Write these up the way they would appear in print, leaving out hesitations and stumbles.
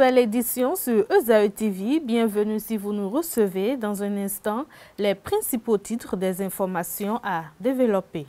nouvelle édition sur Ezae TV. Bienvenue si vous nous recevez. Dans un instant, les principaux titres des informations à développer.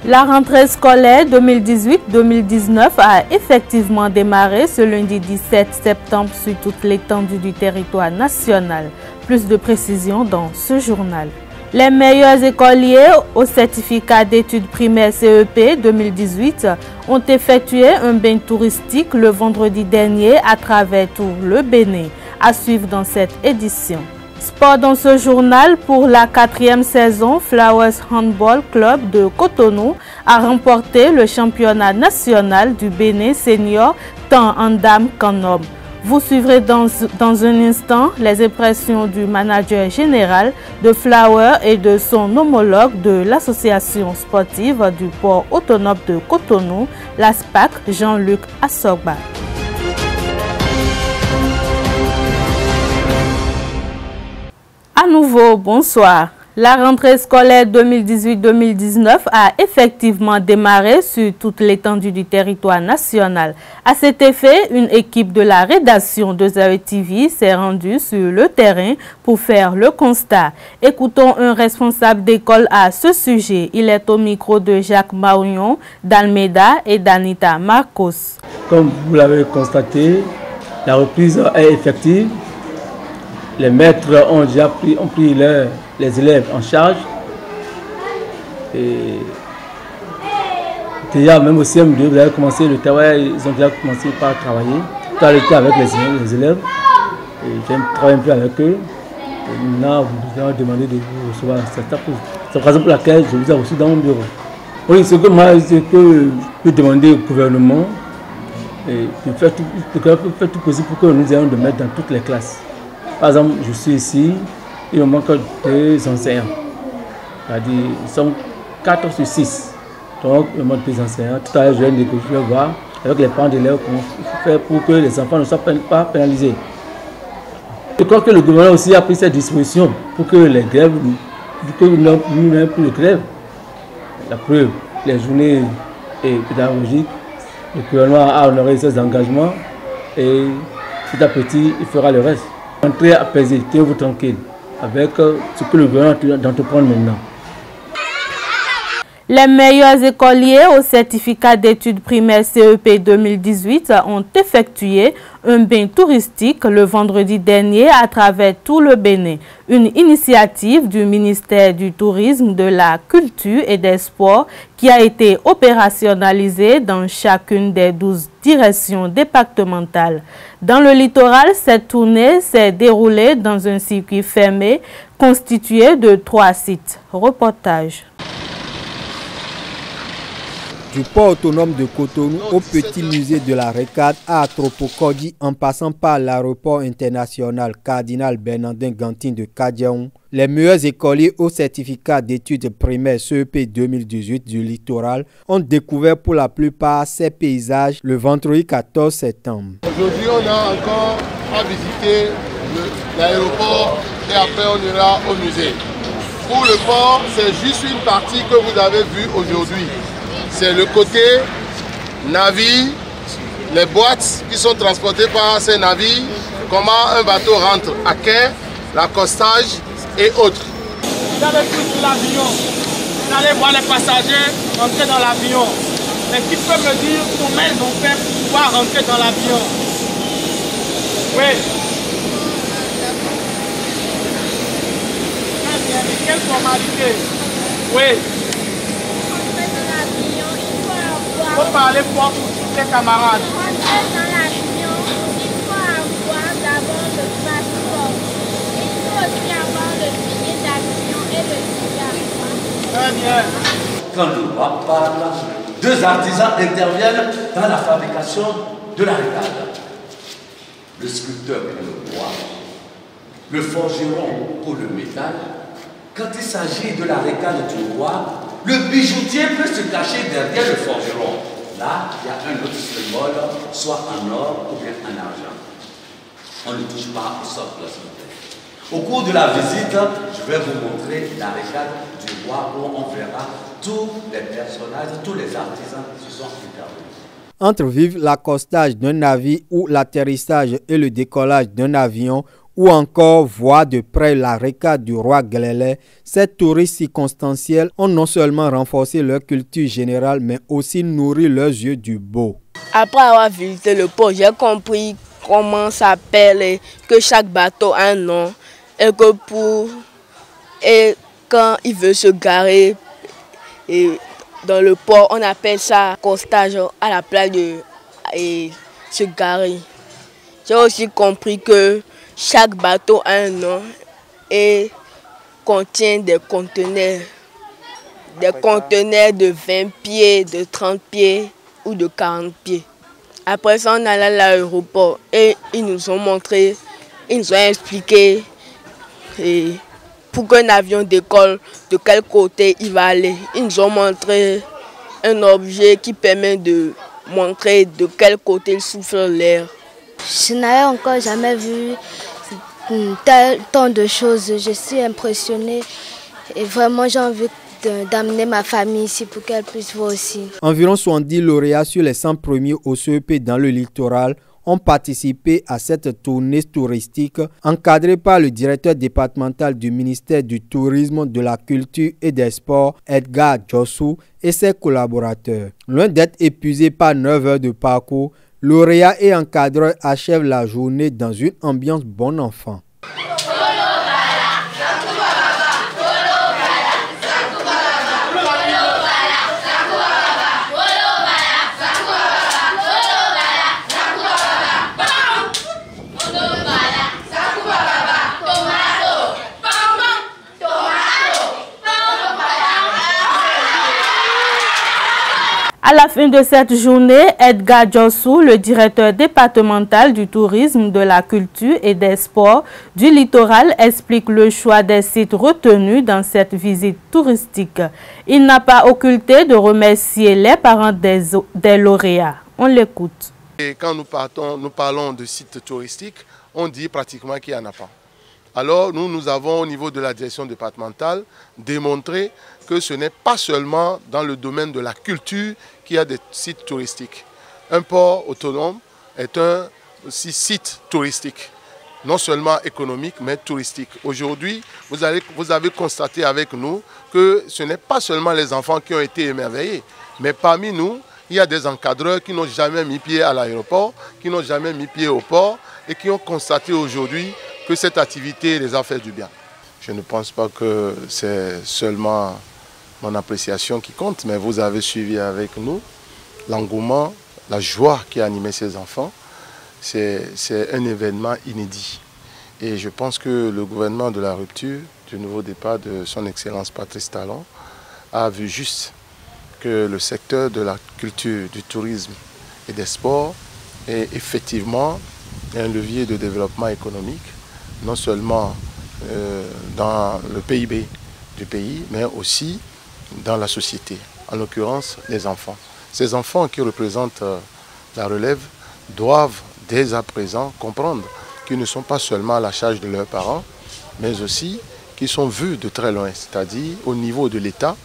La rentrée scolaire 2018-2019 a effectivement démarré ce lundi 17 septembre sur toute l'étendue du territoire national. Plus de précisions dans ce journal. Les meilleurs écoliers au certificat d'études primaires CEP 2018 ont effectué un bain touristique le vendredi dernier à travers tout le Bénin. À suivre dans cette édition. Sport dans ce journal, pour la 4e saison, Flowers Handball Club de Cotonou a remporté le championnat national du Bénin senior tant en dames qu'en hommes. Vous suivrez dans un instant les impressions du manager général de Flower et de son homologue de l'association sportive du port autonome de Cotonou, l'ASPAC, Jean-Luc Assogba. À nouveau, bonsoir. La rentrée scolaire 2018-2019 a effectivement démarré sur toute l'étendue du territoire national. À cet effet, une équipe de la rédaction d'Ezae TV s'est rendue sur le terrain pour faire le constat. Écoutons un responsable d'école à ce sujet. Il est au micro de Jacques Maurion, d'Almeida et d'Anita Marcos. Comme vous l'avez constaté, la reprise est effective. Les maîtres ont déjà pris les élèves en charge. Et déjà, même au CM2, vous avez commencé le travail, ils ont déjà commencé par travailler. Tout à l'heure avec les élèves. Et j'ai travaillé un peu avec eux. Et maintenant, vous avez demandé de vous recevoir cette pause. C'est la raison pour laquelle je vous ai reçu dans mon bureau. Oui, ce que je peux demander au gouvernement, et de faire tout possible pour que nous ayons de mettre dans toutes les classes. Par exemple, je suis ici, il me manque 2 enseignants. C'est-à-dire, ils sont 4 sur 6. Donc, il me manque 2 enseignants. Tout à l'heure, je vais négocier, voir avec les parents d'élèves comment il faut faire pour que les enfants ne soient pas pénalisés. Je crois que le gouvernement aussi a pris cette disposition pour que les grèves, vu que nous n'avons plus de grève, la preuve, les journées pédagogiques, le gouvernement a honoré ses engagements et petit à petit, il fera le reste. Entrez apaisé, tenez-vous tranquille avec ce que le gouvernement d'entreprendre maintenant. Les meilleurs écoliers au certificat d'études primaires CEP 2018 ont effectué un bain touristique le vendredi dernier à travers tout le Bénin. Une initiative du ministère du Tourisme, de la Culture et des Sports qui a été opérationnalisée dans chacune des 12 directions départementales. Dans le littoral, cette tournée s'est déroulée dans un circuit fermé constitué de 3 sites. Reportage. Du port autonome de Cotonou au petit musée de la Récade à Atropocodi en passant par l'aéroport international Cardinal Bernardin Gantine de Kadiaon, les meilleurs écoliers au certificat d'études primaires CEP 2018 du littoral ont découvert pour la plupart ces paysages le vendredi 14 septembre. Aujourd'hui, on a encore à visiter l'aéroport et après on ira au musée. Pour le port, c'est juste une partie que vous avez vue aujourd'hui. C'est le côté navire, les boîtes qui sont transportées par ces navires, comment un bateau rentre à quai, l'accostage et autres. Vous avez pris sur l'avion, vous allez voir les passagers entrer dans l'avion. Mais qui peut me dire comment ils ont fait pour pouvoir rentrer dans l'avion? Oui. Très bien, mais quelle formalité? Oui. Il faut parler fort pour tous les camarades. Rentrer dans l'avion, il faut avoir d'abord le passeport. Il faut aussi avoir le billet d'avion et le cigare. Très bien. Quand le roi parle, 2 artisans interviennent dans la fabrication de la récade. Le sculpteur pour le bois, le forgeron pour le métal. Quand il s'agit de la récade du roi, le bijoutier peut se cacher derrière le forgeron. Là, il y a un autre symbole, soit en or ou bien en argent. On ne touche pas au socle. Au cours de la visite, je vais vous montrer la récade du roi où on verra tous les personnages, tous les artisans qui se sont intervenus. entre vivre l'accostage d'un navire ou l'atterrissage et le décollage d'un avion, ou encore voir de près la récade du roi Glélé, ces touristes circonstanciels ont non seulement renforcé leur culture générale, mais aussi nourri leurs yeux du beau. Après avoir visité le port, j'ai compris comment ça s'appelle, que chaque bateau a un nom, et que quand il veut se garer dans le port, on appelle ça accostage à la place de se garer. J'ai aussi compris que chaque bateau a un nom et contient des conteneurs de 20 pieds, de 30 pieds ou de 40 pieds. Après ça, on allait à l'aéroport et ils nous ont montré, ils nous ont expliqué pour qu'un avion décolle, de quel côté il va aller. Ils nous ont montré un objet qui permet de montrer de quel côté il souffle l'air. Je n'avais encore jamais vu tant de choses. Je suis impressionnée et vraiment j'ai envie d'amener ma famille ici pour qu'elle puisse voir aussi. Environ 70 lauréats sur les 100 premiers au CEP dans le littoral ont participé à cette tournée touristique encadrée par le directeur départemental du ministère du Tourisme, de la Culture et des Sports, Edgar Jossou, et ses collaborateurs. Loin d'être épuisés par 9 heures de parcours, lauréats et encadreurs achèvent la journée dans une ambiance bon enfant. À la fin de cette journée, Edgar Jossou, le directeur départemental du tourisme, de la culture et des sports du littoral, explique le choix des sites retenus dans cette visite touristique. Il n'a pas occulté de remercier les parents des lauréats. On l'écoute. Et quand nous parlons de sites touristiques, on dit pratiquement qu'il n'y en a pas. Alors nous avons au niveau de la direction départementale démontré que ce n'est pas seulement dans le domaine de la culture qu'il y a des sites touristiques. Un port autonome est un aussi site touristique, non seulement économique mais touristique. Aujourd'hui, vous avez constaté avec nous que ce n'est pas seulement les enfants qui ont été émerveillés, mais parmi nous, il y a des encadreurs qui n'ont jamais mis pied à l'aéroport, qui n'ont jamais mis pied au port et qui ont constaté aujourd'hui que cette activité les a fait du bien. Je ne pense pas que c'est seulement mon appréciation qui compte, mais vous avez suivi avec nous l'engouement, la joie qui a animé ces enfants. C'est un événement inédit. Et je pense que le gouvernement de la rupture, du nouveau départ de son Excellence Patrice Talon, a vu juste que le secteur de la culture, du tourisme et des sports est effectivement un levier de développement économique, non seulement dans le PIB du pays, mais aussi dans la société, en l'occurrence les enfants. Ces enfants qui représentent la relève doivent dès à présent comprendre qu'ils ne sont pas seulement à la charge de leurs parents, mais aussi qu'ils sont vus de très loin, c'est-à-dire au niveau de l'État,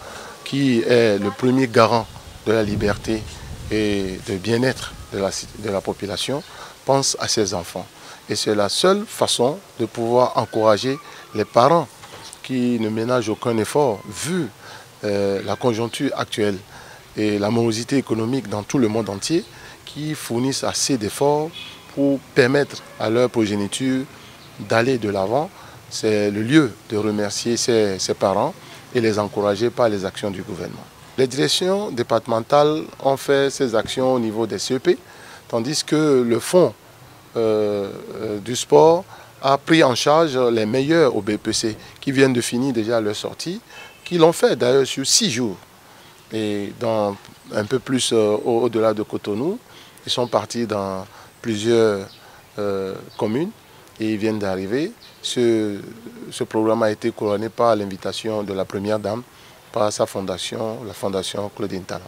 qui est le premier garant de la liberté et du bien-être de la population, pense à ces enfants. Et c'est la seule façon de pouvoir encourager les parents qui ne ménagent aucun effort, vu la conjoncture actuelle et la morosité économique dans tout le monde entier, qui fournissent assez d'efforts pour permettre à leur progéniture d'aller de l'avant. C'est le lieu de remercier ces parents et les encourager par les actions du gouvernement. Les directions départementales ont fait ces actions au niveau des CEP, tandis que le fonds du sport a pris en charge les meilleurs au BPC qui viennent de finir déjà leur sortie, qui l'ont fait d'ailleurs sur 6 jours. Et dans un peu plus au-delà de Cotonou, ils sont partis dans plusieurs communes et ils viennent d'arriver. Ce programme a été couronné par l'invitation de la Première Dame, par sa fondation, la Fondation Claudine Talon.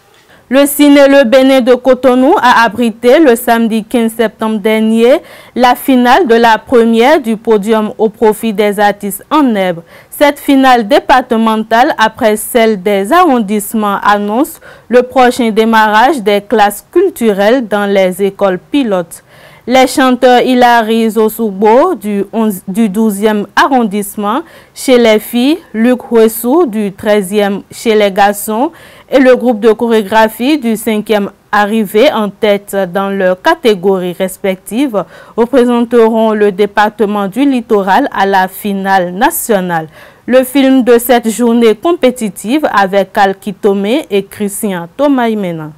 Le Ciné Le Bénin de Cotonou a abrité le samedi 15 septembre dernier la finale de la première du podium au profit des artistes en herbe. Cette finale départementale, après celle des arrondissements, annonce le prochain démarrage des classes culturelles dans les écoles pilotes. Les chanteurs Hilary Zosugbo du 12e arrondissement chez les filles, Luc Huessou du 13e chez les garçons et le groupe de chorégraphie du 5e arrivé en tête dans leurs catégories respectives représenteront le département du littoral à la finale nationale. Le film de cette journée compétitive avec Al Kitome et Christian Thomaïmena.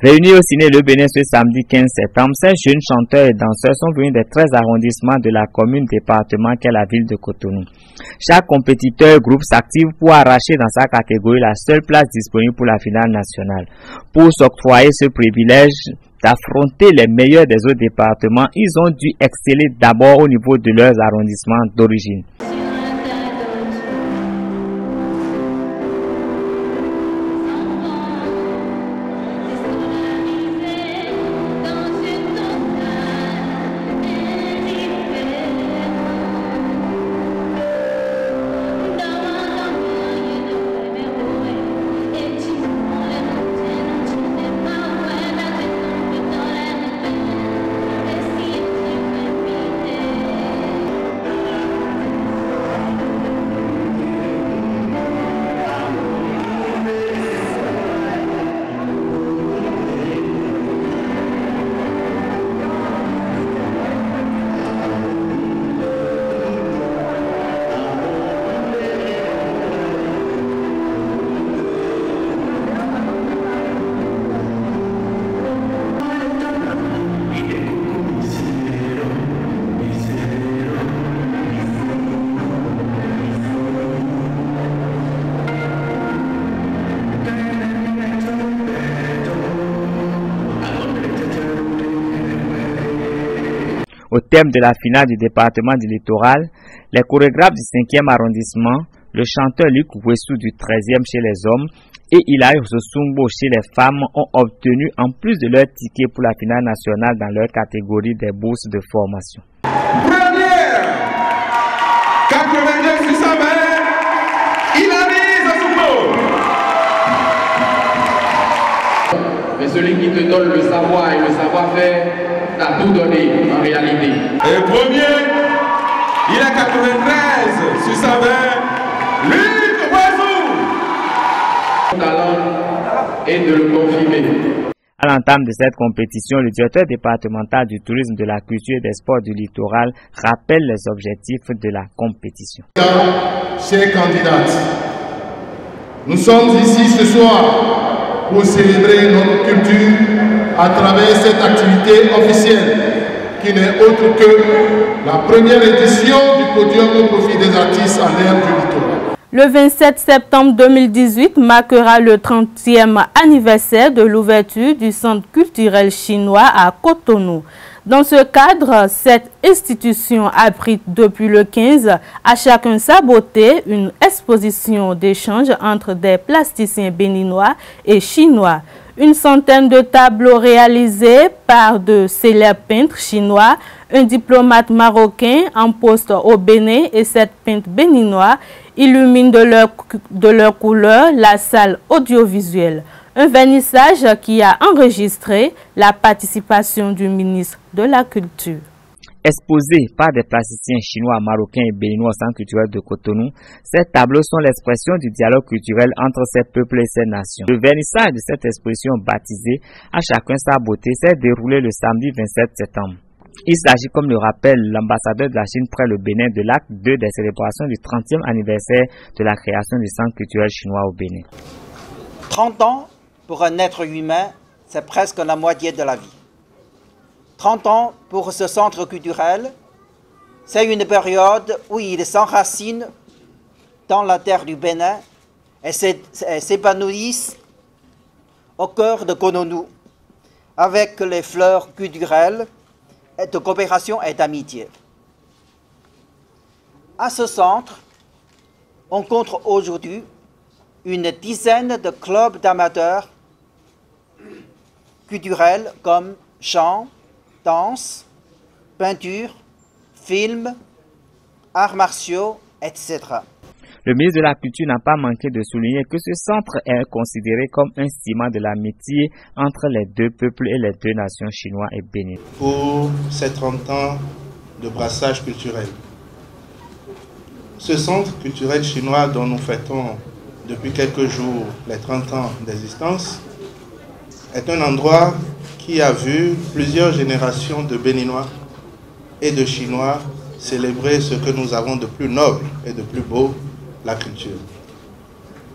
Réunis au ciné Le Bénin ce samedi 15 septembre, ces jeunes chanteurs et danseurs sont venus des 13 arrondissements de la commune département qu'est la ville de Cotonou. Chaque compétiteur groupe s'active pour arracher dans sa catégorie la seule place disponible pour la finale nationale. Pour s'octroyer ce privilège d'affronter les meilleurs des autres départements, ils ont dû exceller d'abord au niveau de leurs arrondissements d'origine. Au thème de la finale du département du littoral, les chorégraphes du 5e arrondissement, le chanteur Luc Huessou du 13e chez les hommes et Hilary Zosugbo chez les femmes ont obtenu, en plus de leur ticket pour la finale nationale dans leur catégorie, des bourses de formation. Première, 89 sur sa main, Hilary Zosugbo. Mais celui qui te donne le savoir et le savoir-faire, t'as tout donné en réalité. Et premier, il a 93 sur sa main, Luc Huessou. Mon talent est de le confirmer. À l'entame de cette compétition, le directeur départemental du tourisme, de la culture et des sports du littoral rappelle les objectifs de la compétition. Chers candidates, nous sommes ici ce soir pour célébrer notre culture à travers cette activité officielle qui n'est autre que la première édition du podium au profit des artistes en l'air du littoral. Le 27 septembre 2018 marquera le 30e anniversaire de l'ouverture du Centre culturel chinois à Cotonou. Dans ce cadre, cette institution abrite depuis le 15 à chacun sa beauté une exposition d'échange entre des plasticiens béninois et chinois. Une centaine de tableaux réalisés par de célèbres peintres chinois, un diplomate marocain en poste au Bénin et 7 peintres béninois illuminent de leur couleur la salle audiovisuelle. Un vernissage qui a enregistré la participation du ministre de la Culture. Exposés par des plasticiens chinois, marocains et béninois au Centre culturel de Cotonou, ces tableaux sont l'expression du dialogue culturel entre ces peuples et ces nations. Le vernissage de cette exposition baptisée « À chacun sa beauté » s'est déroulé le samedi 27 septembre. Il s'agit, comme le rappelle l'ambassadeur de la Chine près le Bénin, de l'acte 2 des célébrations du 30e anniversaire de la création du Centre culturel chinois au Bénin. 30 ans pour un être humain, c'est presque la moitié de la vie. 30 ans pour ce centre culturel, c'est une période où il s'enracine dans la terre du Bénin et s'épanouissent au cœur de Cotonou avec les fleurs culturelles de coopération et d'amitié. À ce centre, on compte aujourd'hui une dizaine de clubs d'amateurs culturels comme chant, danse, peinture, film, arts martiaux, etc. Le ministre de la Culture n'a pas manqué de souligner que ce centre est considéré comme un ciment de l'amitié entre les deux peuples et les deux nations, chinois et béninois. Pour ces 30 ans de brassage culturel, ce centre culturel chinois dont nous fêtons depuis quelques jours les 30 ans d'existence est un endroit qui a vu plusieurs générations de Béninois et de Chinois célébrer ce que nous avons de plus noble et de plus beau, la culture.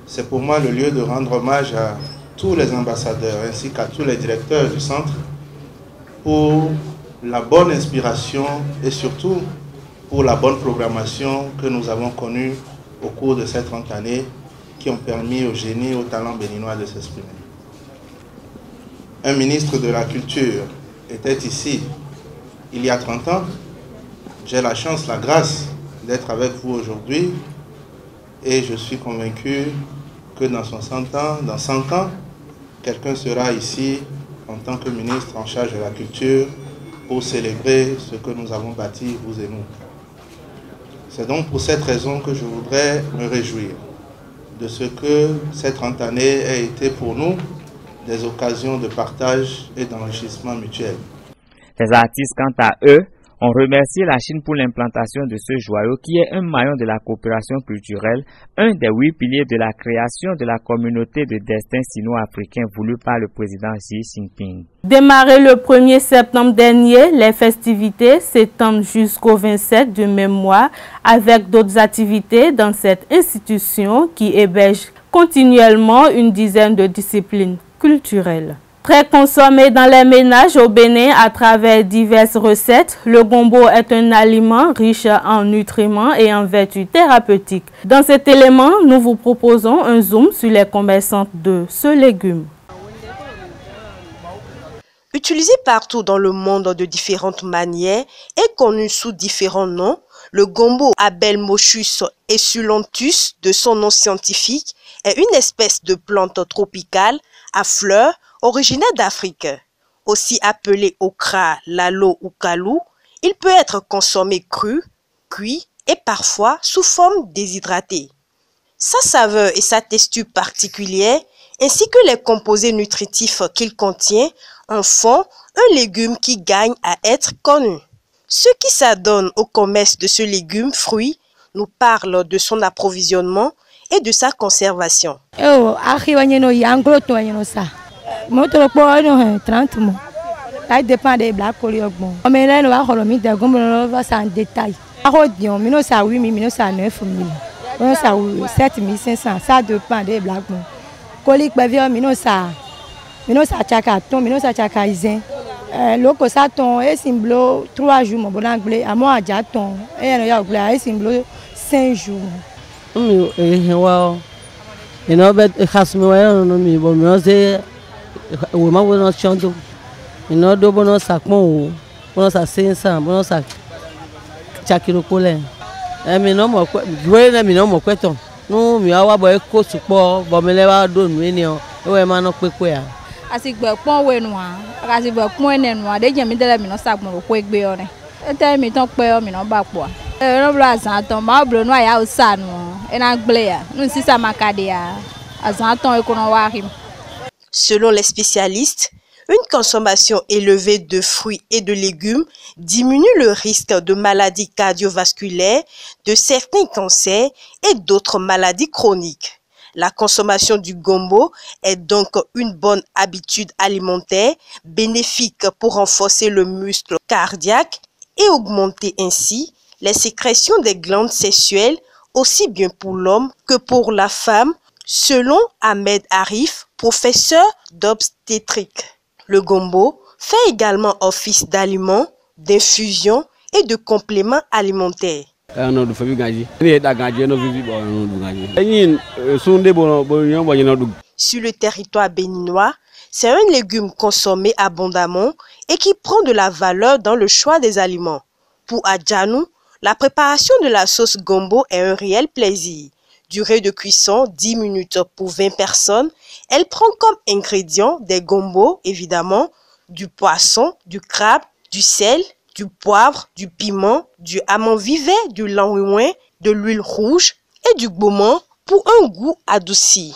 C'est pour moi le lieu de rendre hommage à tous les ambassadeurs ainsi qu'à tous les directeurs du centre pour la bonne inspiration et surtout pour la bonne programmation que nous avons connue au cours de ces 30 années qui ont permis au génie, au talent béninois de s'exprimer. Un ministre de la Culture était ici il y a 30 ans. J'ai la chance, la grâce d'être avec vous aujourd'hui et je suis convaincu que dans 100 ans, quelqu'un sera ici en tant que ministre en charge de la culture pour célébrer ce que nous avons bâti, vous et nous. C'est donc pour cette raison que je voudrais me réjouir de ce que ces 30 années aient été pour nous des occasions de partage et d'enrichissement mutuel. Les artistes, quant à eux, ont remercié la Chine pour l'implantation de ce joyau qui est un maillon de la coopération culturelle, un des 8 piliers de la création de la communauté de destin sino-africain voulue par le président Xi Jinping. Démarré le 1er septembre dernier, les festivités s'étendent jusqu'au 27 du même mois avec d'autres activités dans cette institution qui héberge continuellement une dizaine de disciplines culturelles. Très consommé dans les ménages au Bénin à travers diverses recettes, le gombo est un aliment riche en nutriments et en vertus thérapeutiques. Dans cet élément, nous vous proposons un zoom sur les commerçants de ce légume. Utilisé partout dans le monde de différentes manières et connu sous différents noms, le gombo Abelmoschus esculentus, de son nom scientifique, est une espèce de plante tropicale à fleurs originaire d'Afrique. Aussi appelé okra, lalo ou kalou, il peut être consommé cru, cuit et parfois sous forme déshydratée. Sa saveur et sa texture particulière, ainsi que les composés nutritifs qu'il contient, en font un légume qui gagne à être connu. Ceux qui s'adonnent au commerce de ce légume fruit nous parlent de son approvisionnement et de sa conservation. Ça dépend des blagues. Mais là, nous avons mis des gommes en détail. Nous avons 8 000, nous avons 9 000, nous avons 7 500. Ça dépend des blagues. Colique, nous avons chakaton, nous avons chakaïzen. Loko saton, et simblo 3 jours, mon anglais, à moi, jaton, et nous avons simblo 5 jours. You know, but Hasmo, me, but me say, woman will not change. You know, do bonus a mo, bonus a sensa, bonus a chakirokole. I mean, no more, dwell, I mean, no more question. No, me, our boy, coach support, but me never do any, oh, man, no quick way. As if we're point one, as if we're point and one, they can tell me no sack more quick beyond it. Tell me, don't pay me no backward. No blast, I don't know, no, I outside, and I glare, no, sister Macadia, as I don't him. Selon les spécialistes, une consommation élevée de fruits et de légumes diminue le risque de maladies cardiovasculaires, de certains cancers et d'autres maladies chroniques. La consommation du gombo est donc une bonne habitude alimentaire bénéfique pour renforcer le muscle cardiaque et augmenter ainsi les sécrétions des glandes sexuelles aussi bien pour l'homme que pour la femme, selon Ahmed Arif, professeur d'obstétrique. Le gombo fait également office d'aliment, d'infusion et de complément alimentaire. Sur le territoire béninois, c'est un légume consommé abondamment et qui prend de la valeur dans le choix des aliments. Pour Adjanou, la préparation de la sauce gombo est un réel plaisir. Durée de cuisson 10 minutes pour 20 personnes. Elle prend comme ingrédients des gombos, évidemment, du poisson, du crabe, du sel, du poivre, du piment, du hamon vivert, du langouin, de l'huile rouge, et du gourmand pour un goût adouci.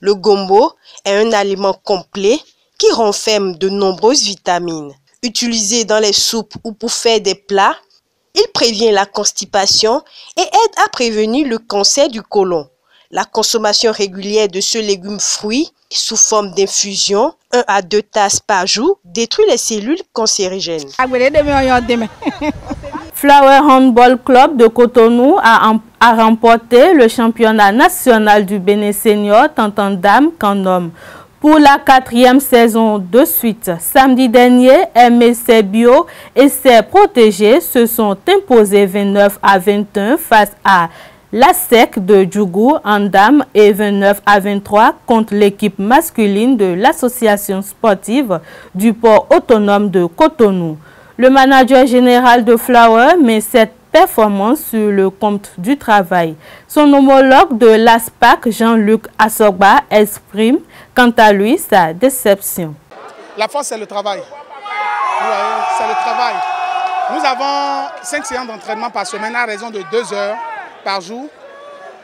Le gombo est un aliment complet qui renferme de nombreuses vitamines. Utilisé dans les soupes ou pour faire des plats, il prévient la constipation et aide à prévenir le cancer du côlon. La consommation régulière de ce légume-fruit sous forme d'infusion, 1 à 2 tasses par jour, détruit les cellules cancérigènes. Flower Handball Club de Cotonou a remporté le championnat national du Bénin senior tant en dames qu'en hommes. Pour la 4e saison de suite, samedi dernier, MSC Bio et ses protégés se sont imposés 29 à 21 face à la SEC de Djougou en dames et 29 à 23 contre l'équipe masculine de l'association sportive du port autonome de Cotonou. Le manager général de Flower met cette performance sur le compte du travail. Son homologue de l'ASPAC, Jean-Luc Assogba, exprime quant à lui sa déception. La force, c'est le travail. C'est le travail. Nous avons 5 séances d'entraînement par semaine à raison de 2 heures par jour,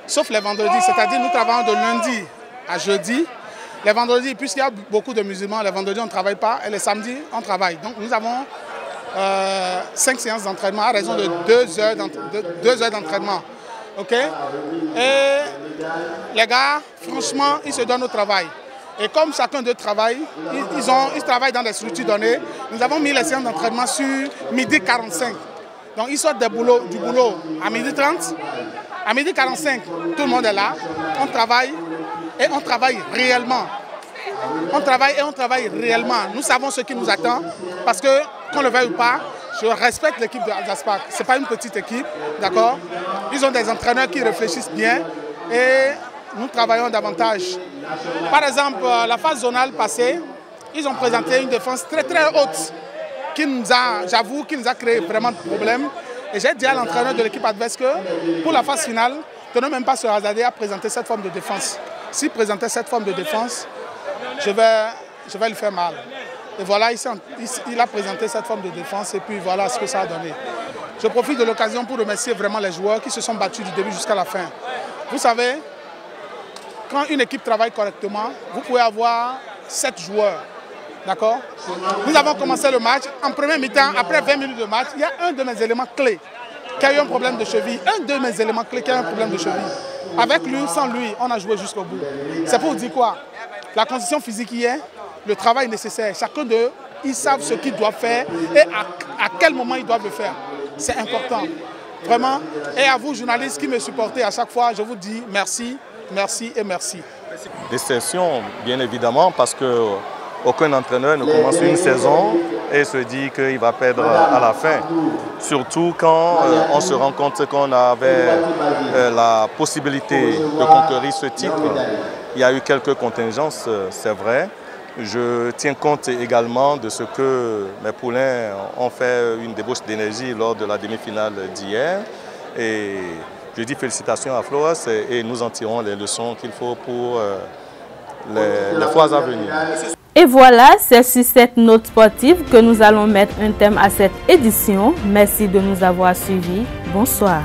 sauf les vendredis. C'est-à-dire nous travaillons de lundi à jeudi. Les vendredis, puisqu'il y a beaucoup de musulmans, les vendredis on ne travaille pas et les samedis on travaille. Donc nous avons 5 séances d'entraînement à raison de 2 heures d'entraînement. Ok? Et les gars, franchement, ils se donnent au travail. Et comme chacun d'eux travaille, ils travaillent dans des structures données. Nous avons mis les séances d'entraînement sur midi 45. Donc ils sortent du boulot à midi 30. À midi 45, tout le monde est là. On travaille et on travaille réellement. On travaille et on travaille réellement. Nous savons ce qui nous attend parce que, qu'on le veuille ou pas, je respecte l'équipe de l'ASPAC. Ce n'est pas une petite équipe, d'accord? Ils ont des entraîneurs qui réfléchissent bien et nous travaillons davantage. Par exemple, la phase zonale passée, ils ont présenté une défense très très haute qui nous a, j'avoue, qui nous a créé vraiment de problèmes. Et j'ai dit à l'entraîneur de l'équipe adverse que pour la phase finale, ne même pas se hasarder à présenter cette forme de défense. S'il présentait cette forme de défense, je vais lui faire mal. Et voilà, il a présenté cette forme de défense et puis voilà ce que ça a donné. Je profite de l'occasion pour remercier vraiment les joueurs qui se sont battus du début jusqu'à la fin. Vous savez, quand une équipe travaille correctement, vous pouvez avoir 7 joueurs. D'accord? Nous avons commencé le match. En premier mi-temps, après 20 minutes de match, il y a un de mes éléments clés qui a eu un problème de cheville. Un de mes éléments clés qui a eu un problème de cheville. Avec lui, sans lui, on a joué jusqu'au bout. C'est pour dire quoi? La condition physique hier, le travail nécessaire. Chacun d'eux, ils savent ce qu'ils doivent faire et à quel moment ils doivent le faire. C'est important. Vraiment. Et à vous, journalistes qui me supportez à chaque fois, je vous dis merci, merci et merci. Déception, bien évidemment, parce que aucun entraîneur ne commence une saison et se dit qu'il va perdre à la fin. Surtout quand on se rend compte qu'on avait la possibilité de conquérir ce titre. Il y a eu quelques contingences, c'est vrai. Je tiens compte également de ce que mes poulains ont fait une débauche d'énergie lors de la demi-finale d'hier. Et je dis félicitations à Flores et nous en tirons les leçons qu'il faut pour les fois à venir. Et voilà, c'est sur cette note sportive que nous allons mettre un thème à cette édition. Merci de nous avoir suivis. Bonsoir.